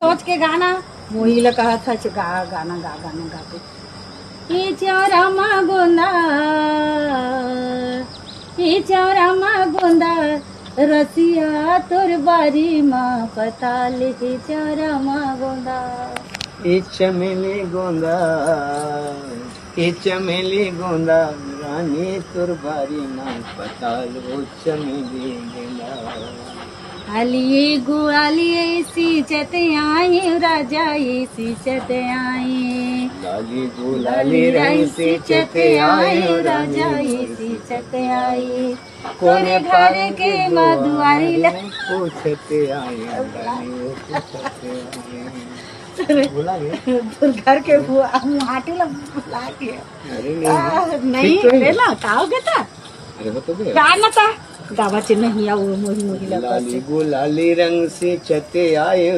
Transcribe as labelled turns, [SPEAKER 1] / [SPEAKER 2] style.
[SPEAKER 1] सोच के गाना मोही ला कहा था गाना गाते ये चौरामा गोंदा ये चौरामा गोंदा रसिया तोर बारी माँ पताल हे चौरामा गोंदा
[SPEAKER 2] ये चमेली गोंदा ये चमेली गोंदा रानी तोर बारी माँ पताल वो चमेली गोंदा
[SPEAKER 1] आलिए गुआलिए सींचत आए राजा ये सींचत आए
[SPEAKER 2] लाली गुलाली रंग सींचत आए
[SPEAKER 1] राजा ये सींचत आए कोने घर के मधुआरी
[SPEAKER 2] पूछते आए बुला गए
[SPEAKER 1] घर के माटी ला बुला के नहीं लेना खाओगे था
[SPEAKER 2] अरे वो तो गया
[SPEAKER 1] गाना था गावा चे नहीं आओ मोही मोही लगा
[SPEAKER 2] लाली गुलाली रंग सींचत आए